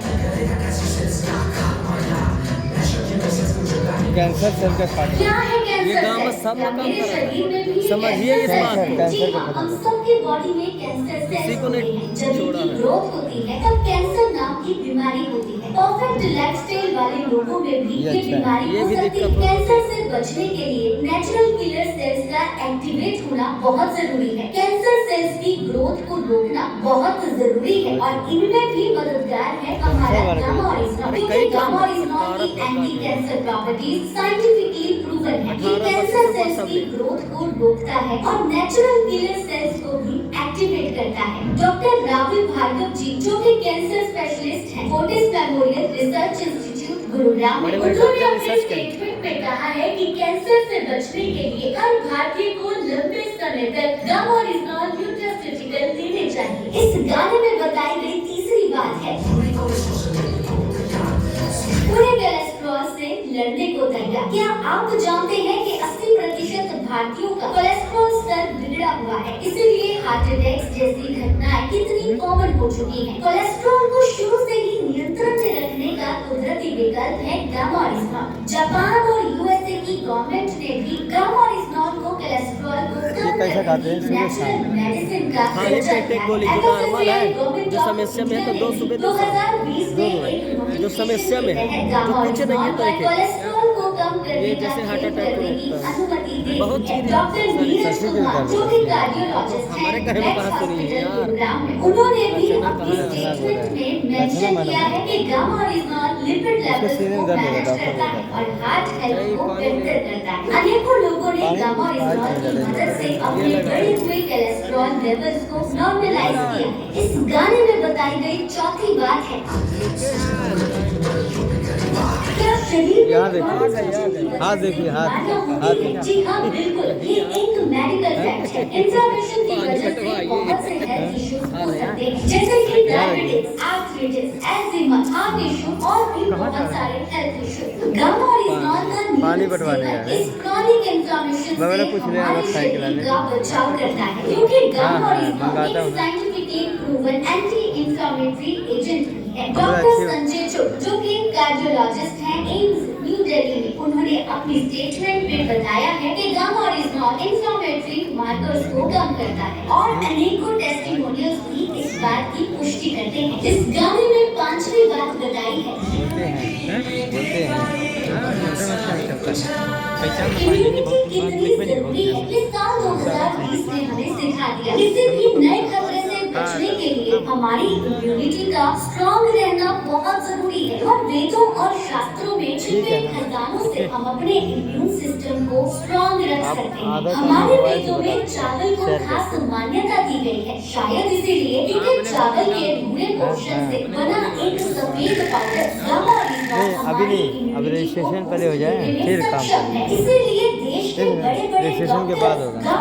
कैंसर सेल का खात्मा।
क्या है कैंसर
ये गाँव में
सेल?
सब
क्या
लोग
मेरे
काम कर रहे हैं।
शरीर में भी
समझिए इस बात को।
जी हाँ, हम सबके बॉडी में कैंसर
किसी
सेल्स
को
होते
नहीं
हैं। जब
छोड़ा
इनकी
है।
ग्रोथ होती है तब कैंसर नाम की बीमारी होती है। परफेक्ट लाइफस्टाइल वाले लोगों में भी ये बीमारी
ये
हो
भी
सकती है।
दिक्कत होती है।
कैंसर से बचने के लिए नेचुरल किलर सेल्स का एक्टिवेट होना बहुत जरूरी है। कैंसर सेल्स की ग्रोथ को रोकना बहुत जरूरी है और इनमें भी मददगार है हमारा गामा-ओरिजिनॉल। क्योंकि गामा-ओरिजिनॉल की anti cancer properties scientifically proven है। ये कैंसर सेल्स की ग्रोथ को रोकता है और नेचुरल किलर सेल्स को भी एक्टिवेट करता है। डॉक्टर राहुल भार्गव जी जो कि कैंसर स्पेशलिस्ट हैं Fortis memorial research institute Gurugram में, उन्होंने अपने स्टेटमेंट में कहा है कि कैंसर से बचने के लिए हर भारतीय को लंबे समय तक गामारिजोल न्यूट्रास्यूटिकल लेने चाहिए। इस गाने में बताई गई तीसरी बात है पूरे कोलेस्ट्रॉल से लड़ने को तैयार। क्या आप जानते हैं कि 80% भारतीयों का कोलेस्ट्रॉल स्तर बिगड़ा हुआ है, इसीलिए हार्ट अटैक जैसी घटनाएं कितनी कॉमन हो चुकी हैं। कोलेस्ट्रॉल को शुरू से ही नियंत्रण में रखने का कुदरती विकल्प है गामारिजोल। जापान और यूएसए की गवर्नमेंट ने भी गामारिजोल को कोलेस्ट्रॉल को कम
कैसे खाते हैं? सुबह
नेचुरल
शाम।
मेडिसिन का
खाली पेट एक गोली जो नॉर्मल है, जो समस्या में है तो 2 सुबह 2 शाम। जो समस्या में है जो कुछ नहीं है तो एक
कोलेस्ट्रॉल को कम करने
ये
का
जैसे हार्ट
ट्रीट
अटैक
करने की
होता है।
अनुमति दी
बहुत
है।
चीज़ें
डॉक्टर नीरज कुमार जो कि कार्डियोलॉजिस्ट हैं,
हमारे घर में
मैक्स
बात सुनी है
हॉस्पिटल
यार।
गुरुग्राम में, उन्होंने भी
अच्छा,
अपनी
कहाँ है?
स्टेटमेंट में मेंशन किया है कि गामारिजोल लिपिड लेवल्स
सीने
को
में दर्द हो रहा है,
मैनेज
डॉक्टर
करता है
बोलता
और हार्ट हेल्थ
नहीं,
को
पानी
बेहतर करता है। अनेकों लोगों ने
पानी
गामारिजोल की
पानी
मदद से अपने
ये लगा
बढ़े हुए कोलेस्ट्रॉल लेवल्स को नॉर्मलाइज किया है। इस गाने में बताई गई चौथी बात है क्या शरीर
यहाँ
में
देखिए, हाथ देखिए, हाथ देखिए।
जी हाँ बिल्कुल, ये एक मेडिकल फैक्ट है। इन्फ्लेमेशन की वजह से बहुत से हेल्थ इश्यूज हो सकते हैं, जैसे कि डायबिटीज, आर्थराइटिस, एजिमा, हार्ट इशू और भी बहुत सारे हेल्थ इश्यूज। गामारिजोल का
पानी बंटवाने जा रहे हैं।
इस क्रॉनिक इन्फ्लेमेशन
बगल में
से
पूछ रहे हैं,
हमारे
आप साइकिल
शरीर
आने।
का बचाव करता है, क्योंकि गामारिजोल
मंगाता हूँ
एक
ना।
Scientifically proven anti inflammatory agent है।
बड़ा
डॉक्टर
अच्छी-
संजय चोट जो कि कार्डियोलॉजिस्ट हैं एम्स न्यू दिल्ली में, उन्होंने अपनी स्टेटमेंट में बताया है कि गामारिजोल इंफ्लेमेटरी मार्कर्स को कम करता है और अनेकों टेस्टिमोनियल्स भी इस बात की पुष्टि करते हैं। इस गाने में पांचवी बात बताई है
बोलते हैं
इम्यूनिटी कितनी जरूरी है। ये साल 2020 ने हमें सिखा दिया। किसी भी नए खतरे से बचने के लिए हमारी इम्यूनिटी का स्ट्रॉन्ग रहना बहुत जरूरी है और वेदों और शास्त्रों में छिपे खजानों से हम अपने इम्यून सिस्टम को स्ट्रॉन्ग रख सकते हैं। हमारे वेदों में चावल को खास मान्यता दी गई है, शायद इसीलिए क्योंकि चावल के भूरे पोषण से बना एक सफेद पाउडर
अभी नहीं, अब रजिस्ट्रेशन पहले हो जाए फिर काम करेंगे।
इसीलिए देश के बड़े-बड़े
रजिस्ट्रेशन के बाद होगा।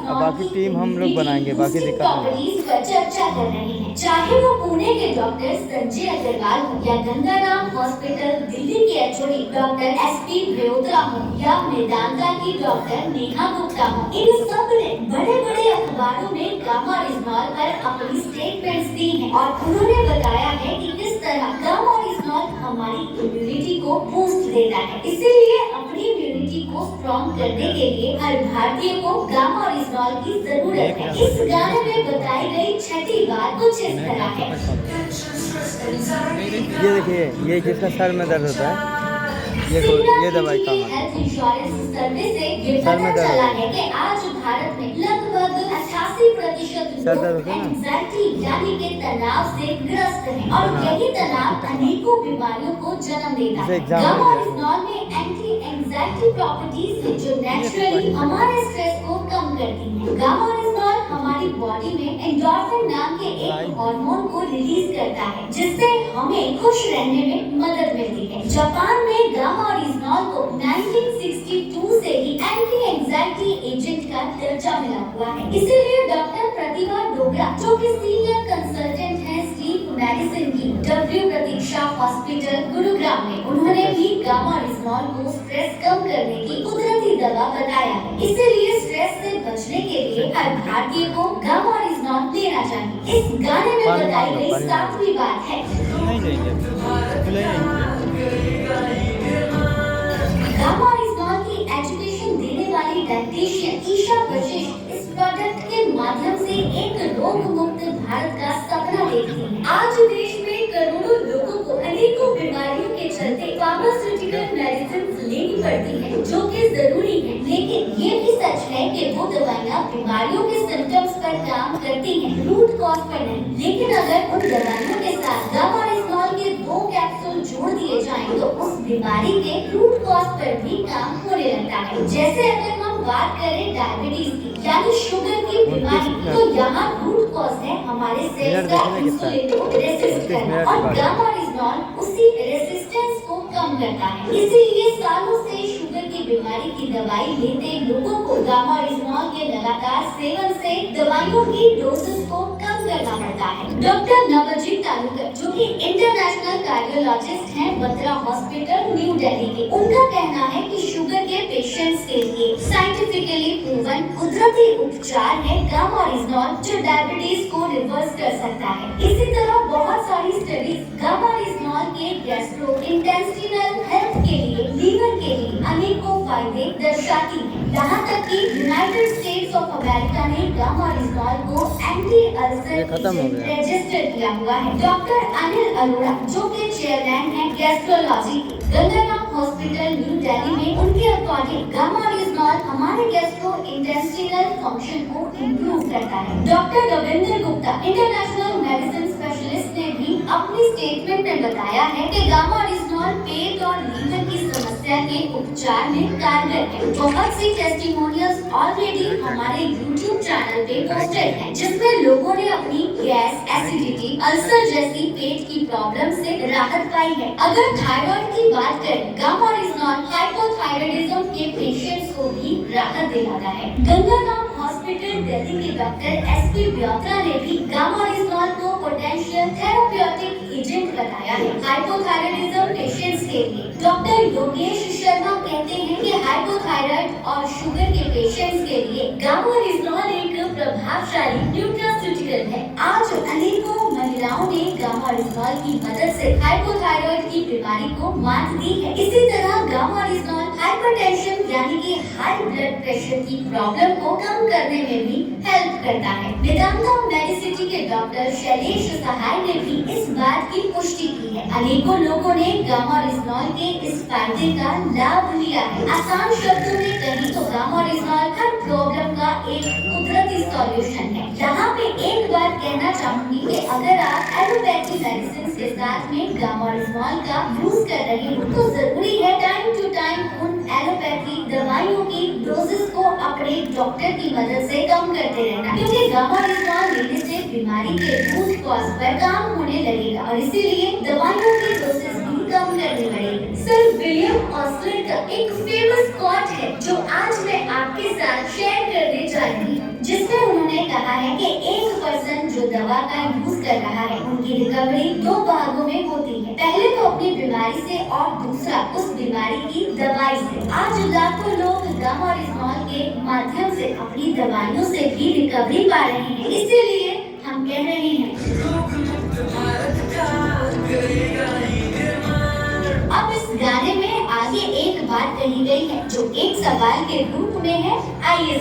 अब बाकी टीम हम लोग बनाएंगे, बाकी दिक्कत नहीं।
प्रॉपर्टीज पर चर्चा कर रहे हैं, चाहे वो पुणे के डॉक्टर संजय अग्रवाल हो या गंगाराम हॉस्पिटल दिल्ली के एचओडी डॉक्टर एसपी ब्योत्रा हो या मेदांता की डॉक्टर नेहा गुप्ता हो, इन सब ने बड़े-बड़े अखबारों में गामारिजोल पर अपनी स्टेटमेंट्स दी हैं और उन्होंने बताया है कि किस तरह गामारिजोल हमारी इम्यूनिटी को बूस्ट देता है। इसीलिए अपनी इम्यूनिटी को स्ट्रॉन्ग करने के लिए हर भारतीय को गामारिजोल की जरूरत है। इस गाने में बताई गई छठी बात कुछ इस तरह है
ये देखिए, ये जिसका सर में दर्द होता है ये दवाई काम आती है।
हेल्थ इंश्योरेंस सर्वे से ये
सर में
पता
दर्द
चला
होता
है कि आज भारत में लगभग 88%
सर दर्द
लोग
होता है ना?
एंजाइटी यानी कि तनाव से ग्रस्त हैं और यही तनाव अनेकों बीमारियों को जन्म देता
जैसे
है।
एग्जाम में
गामारिजोल में एंटी एंजाइटी प्रॉपर्टीज हैं जो नेचुरली हमारे स्ट्रेस को कम करती हैं। गामारिजोल हमारी बॉडी में एंडोर्फिन नाम के एक हार्मोन को रिलीज करता है जिससे हमें खुश रहने में मदद मिलती है। जापान में गामारिजोल को 1962 से ही एंटी एंजाइटी एजेंट का दर्जा मिला हुआ है। इसीलिए डॉक्टर प्रतिभा डोगरा जो कि सीनियर कंसल्टेंट हैं स्लीप मेडिसिन की डब्ल्यू प्रतीक्षा हॉस्पिटल गुरुग्राम में, उन्होंने भी गामारिजोल को स्ट्रेस कम करने की कुदरती दवा बताया है। इसीलिए स्ट्रेस से बचने के लिए हर भारतीय को गामारिजोल लेना चाहिए। इस गाने में बताई गई सातवीं बात है गामारिजोल की एजुकेशन देने वाली डायटीशियन ईशा वशिष्ठ इस प्रोडक्ट के माध्यम से एक रोग मुक्त भारत का सपना देखती है। आज देश में करोड़ों लोगों को अनेकों बीमारियों के चलते फार्मास्यूटिकल मेडिसिन लेनी पड़ती है जो कि जरूरी है, लेकिन ये भी सच है कि वो दवाइयाँ बीमारियों के सिम्टम्स पर काम करती हैं, रूट कॉज पर नहीं। लेकिन अगर उन दवाइयों के साथ गामारिजोल के 2 कैप्सूल जोड़ दिए जाएं तो उस बीमारी के रूट कॉज पर भी काम होने लगता है। जैसे अगर हम बात करें डायबिटीज की यानी शुगर की बीमारी, तो यहाँ रूट कॉज है हमारे सेल्स का इंसुलिन को रेसिस्ट करना और गामारिजोल उसी रेसिस्टेंस को कम करता है। इसीलिए सालों से शुगर बीमारी की दवाई लेते लोगों को गामारिजनॉल के लगातार सेवन से दवाइयों की डोजेस को कम करना पड़ता है। डॉक्टर नवजीत तालुकर जो कि इंटरनेशनल कार्डियोलॉजिस्ट हैं बत्रा हॉस्पिटल न्यू दिल्ली के, उनका कहना है कि शुगर के पेशेंट्स के लिए साइंटिफिकली प्रूवन कुदरती उपचार है गामारिजनॉल, जो डायबिटीज को रिवर्स कर सकता है। इसी तरह बहुत सारी स्टडीज गामारिजनॉल के गैस्ट्रोइंटेस्टिनल हेल्थ के लिए, लीवर के लिए अनेकों फायदे दर्शाती है। यहाँ तक कि यूनाइटेड स्टेट्स ऑफ अमेरिका ने गामारिजनॉल को एंटी अल्सर रजिस्टर किया हुआ है। डॉक्टर अनिल अरोड़ा जो कि चेयरमैन है गैस्ट्रोलॉजी के गंगाराम हॉस्पिटल न्यू दिल्ली में, उनके अकॉर्डिंग गामारिजनॉल हमारे गैस्ट्रोइंटेस्टिनल फंक्शन को इम्प्रूव करता है। Doctor Ravindra Gupta international medicine specialist ने भी अपनी स्टेटमेंट में बताया है कि गामारिजनॉल पेट और लीवर की समस्या के उपचार में कारगर है। बहुत सी टेस्टिमोनियल्स ऑलरेडी हमारे YouTube चैनल पे पोस्टेड हैं, जिसमें लोगों ने अपनी गैस, एसिडिटी, अल्सर जैसी पेट की प्रॉब्लम से राहत पाई है। अगर थायराइड की बात करें, गामारिजनॉल हाइपोथायरायडिज्म के पेशेंट्स को भी राहत दिलाता है। गंगाराम हॉस्पिटल दिल्ली के डॉक्टर SP ब्योत्रा ने भी गामारिजनॉल को पोटेंशियल थेराप्यूटिक एजेंट बताया है हाइपोथायरायडिज्म पेशेंट्स के लिए। डॉक्टर योगेश शर्मा कहते हैं कि हाइपोथायराइड और शुगर के पेशेंट्स के लिए गामारिजनॉल एक प्रभावशाली न्यूट्रास्यूटिकल है। आज अनेकों महिलाओं ने गामारिजनॉल की मदद से हाइपोथायराइड की बीमारी को मात दी है। इसी तरह गामारिजनॉल हाइपरटेंशन यानी कि हाई ब्लड प्रेशर की प्रॉब्लम को कम करने में भी हेल्प करता है। वेदांता मेडिसिटी के डॉक्टर शैलेश सहाय ने भी इस बात की पुष्टि की है। अनेकों लोगों ने गामारिजनॉल के इस फायदे का लाभ लिया है। आसान शब्दों में कहें तो गामारिजनॉल हर प्रॉब्लम का एक कुदरती सॉल्यूशन है। यहाँ पे एक बात कहना चाहूंगी कि अगर आप एलोपैथी मेडिसिन के साथ में गामारिजनॉल का यूज कर रहे हो तो जरूरी है टाइम टू टाइम उन एलोपैथी दवाइयों की डोजेस को अपने डॉक्टर की मदद से कम करते रहना, क्योंकि गामारिजनॉल लेने से बीमारी के रूट कॉज पर काम होने लगेगा और इसीलिए दवाइयों की डोजेस भी कम करनी पड़ेगी। सर विलियम ऑस्लर का एक फेमस कोट है जो आज मैं आपके साथ शेयर करने जा रही हूँ, जिसमें उन्होंने कहा है कि एक पर्सन जो दवा का यूज कर रहा है उनकी रिकवरी दो भागों में होती है। पहले तो अपनी बीमारी से और दूसरा उस बीमारी की दवाई से। आज लाखों लोग गामारिजनॉल के माध्यम से अपनी दवाइयों से भी रिकवरी पा रहे हैं। इसीलिए हम कह रहे हैं अब इस गाने में आगे एक बात कही गई है जो एक सवाल के रूप में है। आइए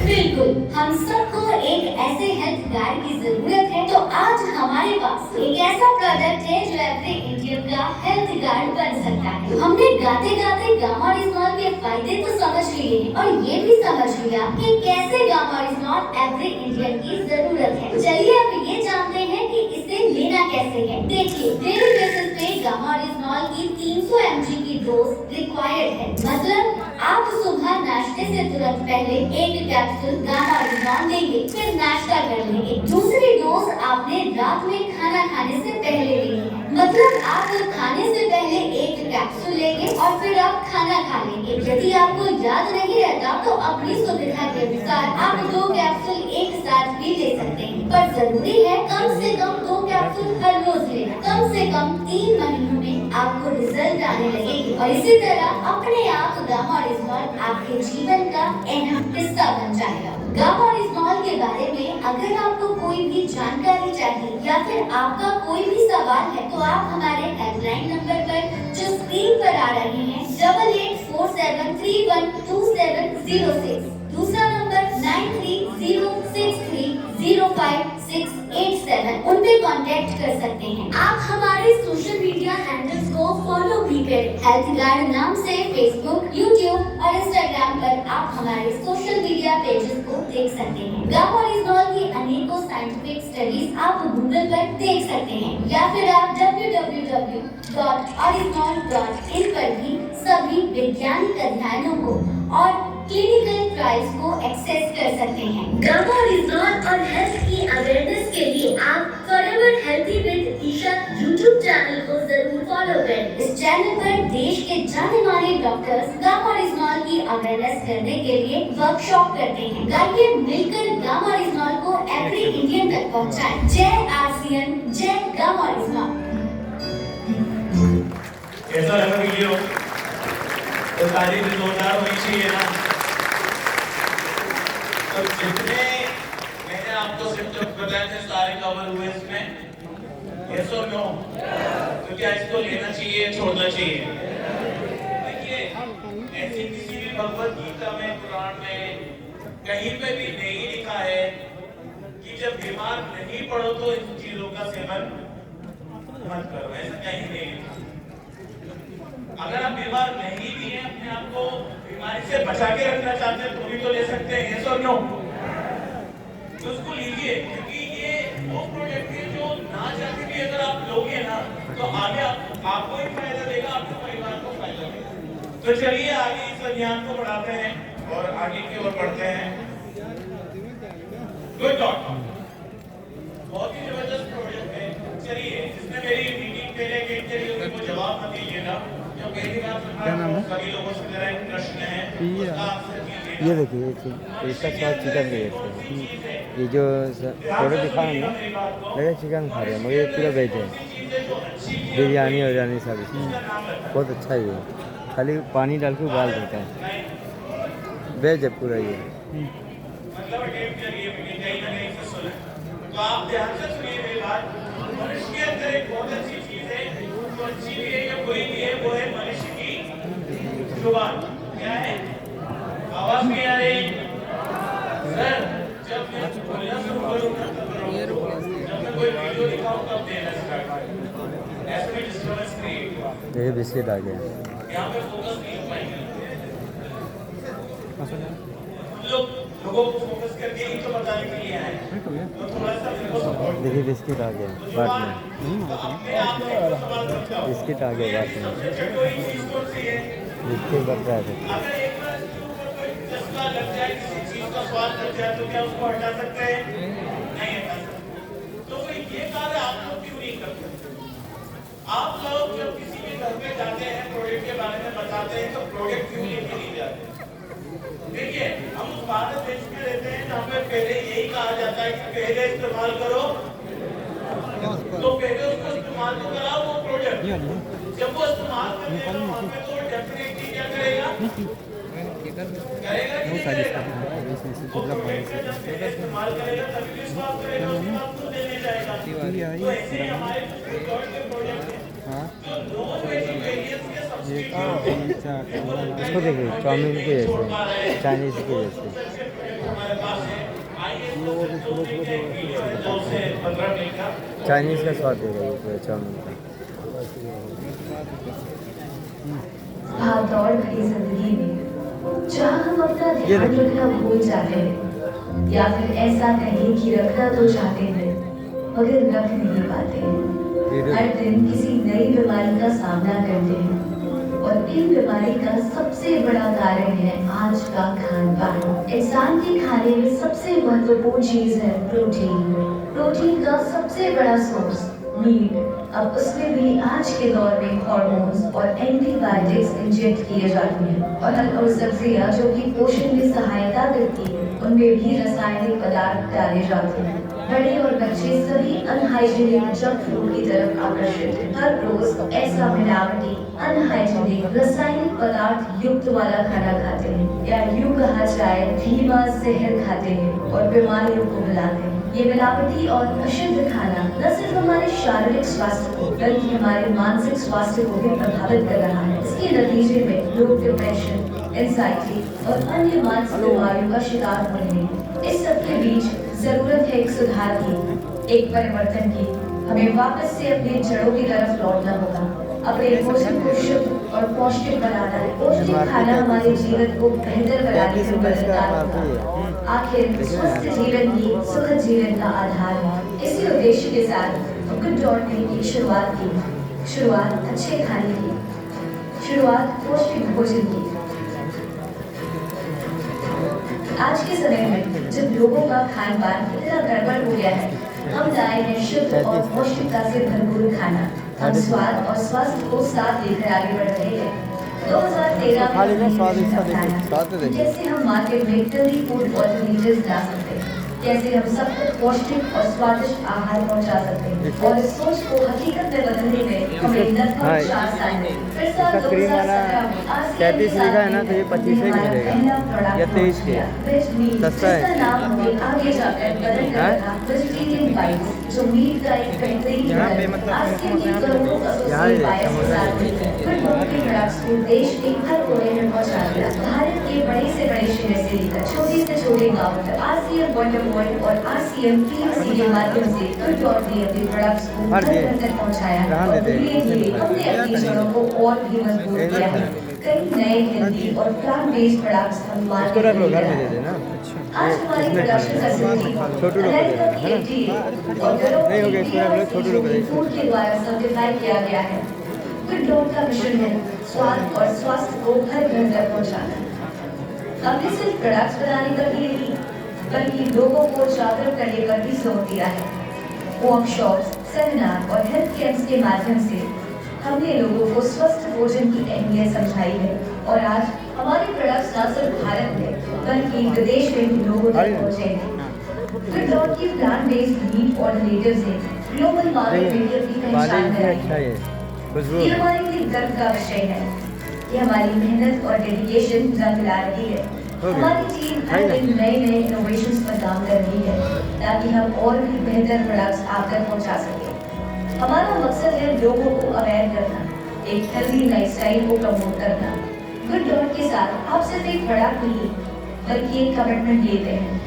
बिल्कुल, हम सबको एक ऐसे हेल्थ गाइड की जरूरत है, तो आज हमारे पास एक ऐसा प्रोडक्ट है जो एवरी इंडियन का हेल्थ गाइड बन सकता है। हमने गाते गाते गामारिजनॉल के फायदे तो समझ लिए और ये भी समझ लिया कि कैसे गामारिजनॉल एवरी इंडियन की जरूरत है। चलिए अब ये जानते हैं कि इसे लेना कैसे है। देखिए, डेली बेसिस पे गामारिजनॉल की 300 mg की डोज रिक्वायर्ड है। मतलब आप सुबह नाश्ते से तुरंत पहले एक कैप्सूल गामारिजनॉल लेंगे, फिर नाश्ता कर लेंगे। दूसरी डोज आपने रात में खाना खाने से पहले लेनी है। मतलब आप खाने से पहले एक कैप्सूल लेंगे और फिर आप खाना खा लेंगे। यदि आपको याद नहीं रहता तो अपनी सुविधा के अनुसार आप 2 कैप्सूल एक साथ भी ले सकते हैं, पर जरूरी है कम से कम 2 कैप्सूल हर रोज लेना। कम से कम 3 महीनों में आपको रिजल्ट आने लगेगी और इसी तरह अपने आप गामारिजनॉल आपके जीवन का अहम हिस्सा बन जाएगा। गामारिजनॉल के बारे में अगर आपको कोई भी जानकारी चाहिए या फिर आपका कोई भी सवाल है तो आप हमारे हेल्पलाइन नंबर पर जो स्क्रीन पर आ रहे हैं 8847312706, दूसरा नंबर 9306305687 उन पे कांटेक्ट कर सकते हैं। आप हमारे सोशल मीडिया हैंडल्स को फॉलो भी करें। हेल्थ गाइड नाम से फेसबुक, यूट्यूब और इंस्टाग्राम पर आप हमारे सोशल मीडिया पेजेस को देख सकते हैं। गामारिजनॉल की अनेकों साइंटिफिक स्टडीज आप गूगल पर देख सकते हैं या फिर आप www.original.in पर भी सभी वैज्ञानिक अध्ययनों को और क्लिनिकल ट्रायल्स को एक्सेस कर सकते हैं। गामा ओरिजिनल और हेल्थ की अवेयरनेस के लिए आप forever healthy with Isha YouTube channel को जरूर फॉलो करें। इस चैनल पर देश के जाने माने डॉक्टर्स गामा ओरिजिनल की अवेयरनेस करने के लिए वर्कशॉप करते हैं। आइए मिलकर गामा ओरिजिनल को एवरी इंडियन तक पहुंचाएं। जय आरसीएन, जय गामा ओरिजिनल।
कैसा लगा वीडियो? तो तारीफ भी जोरदार होनी चाहिए ना। तो जितने मैंने आपको सिम्टम्स बताए थे सारे कवर हुए इसमें? यस और नो? तो क्या इसको लेना चाहिए, छोड़ना चाहिए? देखिए, ऐसी किसी भी भगवत गीता में, कुरान में कहीं पे भी नहीं लिखा है कि जब बीमार नहीं पड़ो तो इन चीजों का सेवन मत करो। ऐसा कहीं नहीं लिखा। अगर आप बीमार नहीं भी हैं, अपने आप को बीमारी से बचा के रखना चाहते हैं तो भी तो ले सकते हैं। यस और नो? तो उसको लीजिए, क्योंकि ये वो प्रोडक्ट है जो ना चाहते भी अगर आप लोगे ना तो आगे आपको ही फायदा देगा, आपके परिवार को फायदा देगा। तो चलिए आगे इस अभियान को बढ़ाते हैं और आगे की ओर बढ़ते हैं। गुड डॉट, बहुत ही जबरदस्त प्रोडक्ट है। चलिए, जिसने मेरी मीटिंग पहले अटेंड करी होगी वो जवाब मत दीजिएगा। जो पहली बार
क्या नाम है?
सभी लोगों से मेरा एक प्रश्न है, उसका आंसर कीजिएगा।
ये देखिए, इसका स्वाद चिकन का जैसा है। ये जो प्रोडक्ट दिखा है ना, लगे चिकन खा रहे हैं, मगर ये पूरा वेज है। बिरयानी और सब इसमें बहुत अच्छा है। ये खाली पानी डाल के उबाल देता है, वेज है पूरा ये।
मतलब अटेंड करिए मीटिंग, कहीं ना कहीं से सुने। तो आप ध्यान से सुनिए मेरी बात। मनुष्य के अंदर एक बहुत अच्छी चीज है, जो अच्छी भी है या बुरी भी है, वो है मनुष्य की जुबान। क्या है? आवाज नहीं आ रही सर? जब मैं बोलना शुरू करूंगा तब करो। जब मैं कोई वीडियो दिखाऊं तब देना स्टार्ट करें। ऐसे में डिस्टर्बेंस क्रिएट हुआ।
देखिए बिस्किट आ गया।
यहाँ पे फोकस नहीं हो पाएंगे लोगों को फोकस करके ही तो बताने के लिए आए। तो थोड़ा सा इनको सपोर्ट।
देखिए बिस्किट आ गया बाट में,
अपने आप से इनको सवाल करता हूँ।
बिस्किट आ गया बाट में,
अच्छा, कोई चीज कौन सी है?
बिस्किट बढ़ रहा है।
अगर एक बार इसके ऊपर कोई चस्का लग जाए, किसी चीज का स्वाद लग जाए, तो क्या उसको हटा सकते हैं? नहीं हटा सकते। तो फिर ये कार्य आप लोग क्यों नहीं करते? आप लोग जब किसी के घर पे जाते हैं, प्रोडक्ट के बारे में बताते हैं, तो प्रोडक्ट क्यों लेके नहीं जाते? देखिए, हम उस भारत देश में रहते हैं जहाँ पे पहले यही कहा जाता है कि पहले इस्तेमाल करो, तो पहले उसको इस्तेमाल तो कराओ वो प्रोडक्ट। जब वो इस्तेमाल करने का वहाँ पे तो डेफिनेटली क्या करेगा? करेगा कि नहीं करेगा? वो प्रोडक्ट जब पहले इस्तेमाल करेगा तभी विश्वास करेगा, उसको आपको देने जाएगा। तो ऐसे ही हमारे रिकॉर्ड के प्रोडक्ट हैं जो नॉन वेजिटेरियंस के सबसे
इसको देखिए, चाउमीन के जैसे, चाइनीज के जैसे।
हमारे पास है।
चाइनीज का स्वाद देगा ये पूरा चाउमीन का।
भाग दौड़ भरी जिंदगी में जहाँ हम अपना ध्यान रखना भूल जाते हैं, या फिर ऐसा कहें कि रखना तो चाहते हैं मगर रख नहीं पाते। हर दिन किसी नई बीमारी का सामना करते हैं और इन बीमारी का सबसे बड़ा कारण है आज का खान पान। इंसान के खाने में सबसे महत्वपूर्ण चीज है प्रोटीन। प्रोटीन का सबसे बड़ा सोर्स मीट। अब उसमें भी आज के दौर में हार्मोन्स और एंटीबायोटिक्स इंजेक्ट किए जाते हैं और फल और सब्जियां जो कि पोषण में सहायता करती है उनमें भी रासायनिक पदार्थ डाले जाते हैं। बड़े और बच्चे सभी अनहाइजीनिक जंक फूड की तरफ आकर्षित हैं। हर रोज ऐसा मिलावटी अनहाइजीनिक रासायनिक पदार्थ युक्त वाला खाना खाते हैं, या यूं कहा जाए धीमा जहर खाते हैं और बीमारियों को मिलाते हैं। ये मिलावटी और अशुद्ध खाना न सिर्फ हमारे शारीरिक स्वास्थ्य को बल्कि हमारे मानसिक स्वास्थ्य को भी प्रभावित कर रहा है। इसके नतीजे में लोग डिप्रेशन, एंजाइटी और अन्य मानसिक बीमारियों का शिकार हो रहे हैं। इस सब के बीच जरूरत है एक सुधार की, एक परिवर्तन की। हमें वापस से अपनी जड़ों की तरफ लौटना होगा, अपने भोजन को शुद्ध और पौष्टिक बनाना है। पौष्टिक खाना हमारे जीवन को बेहतर बनाने में मददगार होगा। आखिर स्वस्थ जीवन ही सुखद जीवन का आधार है। इसी उद्देश्य के साथ गुड मॉर्निंग की शुरुआत की। शुरुआत अच्छे खाने की, शुरुआत पौष्टिक भोजन की। आज के समय में जब लोगों का खान पान इतना गड़बड़ हो गया है, हम लाए हैं शुद्ध और पौष्टिकता से भरपूर खाना। हम स्वाद और स्वास्थ्य को साथ लेकर आगे बढ़ रहे हैं। 2013
खाली में
में
स्वाद इसका
हमने
देखो, स्वाद तो देखो।
कैसे हम मार्केट में हेल्दी फूड ऑल्टरनेटिव्स ला सकते हैं, कैसे हम सबको पौष्टिक और स्वादिष्ट आहार पहुंचा सकते हैं। और इस सोच को हकीकत में बदलने में हमें लगभग 4 साल में फिर साल
इसका क्रीम वाला 33 लिखा है ना, तो ये 25 ही मिलेगा या 23 के सस्ता है।
जिसका नाम हमें आगे जाकर बदल कर रखा वेजिटेरियन बाइट्स, जो मीट का एक बेहतरीन
यहाँ पे
विकल्प।
मतलब
आज के
फेमस
मीट करोड़ों
यहाँ
एसोसिएट
पे
बायर्स के
समोसा
साथ मिलकर फिर पोल्ट्री प्रोडक्ट्स को देश के हर कोने में पहुंचा दिया। भारत के बड़े से बड़े शहर से लेकर छोटे से छोटे गाँव तक आरसीएम वंडर वर्ल्ड और आरसीएम PLC के माध्यम से गुड डॉट ने अपने प्रोडक्ट्स को
हाँ
घर
जी।
घर तक पहुंचाया है।
कहाँ
और
देते हैं?
धीरे-धीरे हमने अपनी जड़ों को और भी मजबूत
एक
किया
मिनट
है। कई नए हेल्दी और प्लांट बेस्ड प्रोडक्ट्स हम
इसको
मार्केट
रख
में
लो,
ले
घर
आए
में दे
हैं।
देना।
आज हमारी
इसमें
प्रोडक्शन फैसिलिटी
छोटू लोग
अमेरिका
को
की
देना,
FDA और यूरोप
नहीं हो गया,
की
इसको रख लो, छोटू लोग को दे।
फूड के द्वारा सर्टिफाई किया गया है। गुड डॉट का मिशन है स्वाद और स्वास्थ्य को हर घर तक पहुंचाना। हमने सिर्फ प्रोडक्ट्स बनाने पर ही नहीं, बल्कि लोगों को जागरूक करने पर भी जोर दिया है। वर्कशॉप्स, सेमिनार और हेल्थ कैंप्स के माध्यम से हमने लोगों को स्वस्थ भोजन की अहमियत समझाई है। और आज हमारे प्रोडक्ट्स न सिर्फ भारत में बल्कि विदेश में भी लोगों तक पहुंचेंगे। गुड डॉट की प्लांट बेस्ड मीट ऑल्टरनेटिव्स ने ग्लोबल मार्केट में भी अपनी पहचान
बातें
बनाई
अच्छा
है।
है खुशबू।
ये हमारे लिए गर्व का विषय है। ये हमारी मेहनत और डेडिकेशन रंग ला रही है।
हो गया।
हमारी टीम हर दिन नए इनोवेशंस पर काम कर रही है ताकि हम और भी बेहतर प्रोडक्ट्स आप तक पहुंचा सकें। हमारा मकसद है लोगों को अवेयर करना, एक हेल्दी लाइफस्टाइल को प्रमोट करना। गुड डॉट के साथ आप सिर्फ एक प्रोडक्ट नहीं बल्कि एक कमिटमेंट लेते हैं,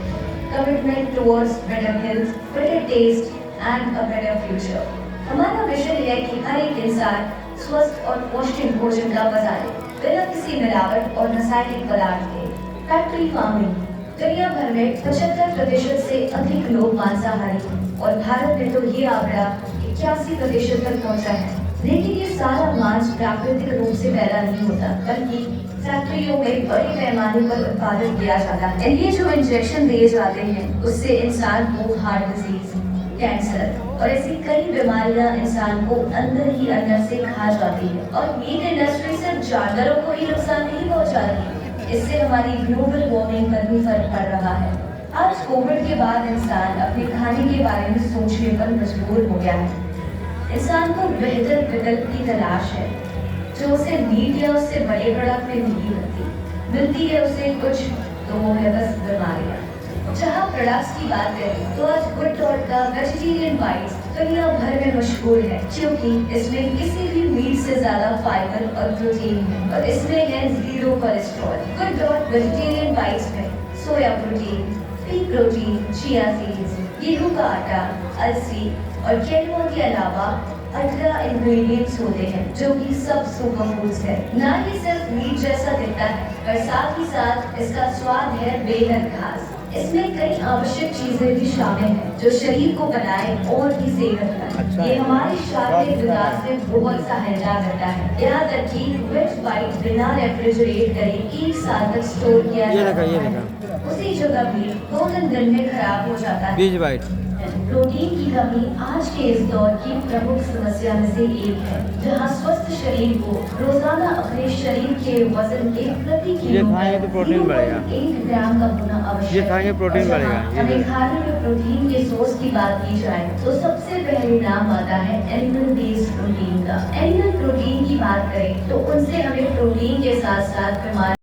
commitment towards better health, better taste and a better future. हमारा विजन है कि हर एक इंसान स्वस्थ और पौष्टिक भोजन का मजा ले बिना किसी मिलावट और रासायनिक पदार्थ के। फैक्ट्री फार्मिंग दुनिया भर में 75% से अधिक लोग मांसाहारी और भारत में तो ये आंकड़ा 81% तक पहुंचा है। लेकिन ये सारा मांस प्राकृतिक रूप से पैदा नहीं होता बल्कि फैक्ट्रियों में बड़े पैमाने पर उत्पादन किया जाता है। ये जो इंजेक्शन दिए जाते हैं उससे इंसान को हार्ट डिजीज, कैंसर और ऐसी कई बीमारियां इंसान को अंदर ही अंदर से खा जाती है। और मीट इंडस्ट्री सिर्फ जानवरों को ही नुकसान नहीं पहुंचा रही, इससे हमारी ग्लोबल वार्मिंग पर भी फर्क पड़ रहा है। आज कोविड के बाद इंसान अपने खाने के बारे में सोचने पर मजबूर हो गया है। इंसान को बेहतर विकल्प की तलाश है जो उसे मीट या उससे बड़े प्रोडक्ट में नहीं मिलती है उसे कुछ तो वो है बस बीमारियां। जहाँ प्रोडक्ट्स की बात करें तो आज गुड डॉट का वेजिटेरियन बाइट्स दुनिया भर में मशहूर है क्योंकि इसमें किसी भी मीट से ज्यादा फाइबर और प्रोटीन है और इसमें है 0 cholesterol. Good dot vegetarian bites में soya protein, pea protein, chia seeds, गेहूं का आटा, अलसी और क्विनोआ के अलावा 18 इंग्रेडिएंट्स होते हैं जो कि सब सुपर फूड्स है। ना ही सिर्फ मीट जैसा दिखता है पर साथ ही साथ इसका स्वाद है बेहद खास। इसमें कई आवश्यक चीजें भी शामिल हैं जो शरीर को बनाए और भी सेहतमंद।
अच्छा
ये
है।
हमारे शारीरिक विकास में बहुत सहायता करता है। यहाँ तक कि वेज बाइट बिना रेफ्रिजरेट करे 1 साल तक स्टोर किया
ये
जाता
लगा, ये
है।
लगा।
उसी जगह भी 2-3 दिन में खराब हो जाता है।
20 बाइट।
प्रोटीन की कमी आज के इस दौर की प्रमुख समस्या में से एक है जहां स्वस्थ शरीर को रोजाना अपने शरीर के वजन के प्रति
ये खाएंगे तो प्रोटीन बढ़ेगा।
1 ग्राम का होना आवश्यक
ये खाएंगे प्रोटीन
और जहां
बढ़ेगा, ये
हमें
भी।
खाने में प्रोटीन के सोर्स की बात की जाए तो सबसे पहले नाम आता है एनिमल बेस्ड प्रोटीन का। एनिमल प्रोटीन की बात करें तो उनसे हमें प्रोटीन के साथ साथ बीमारी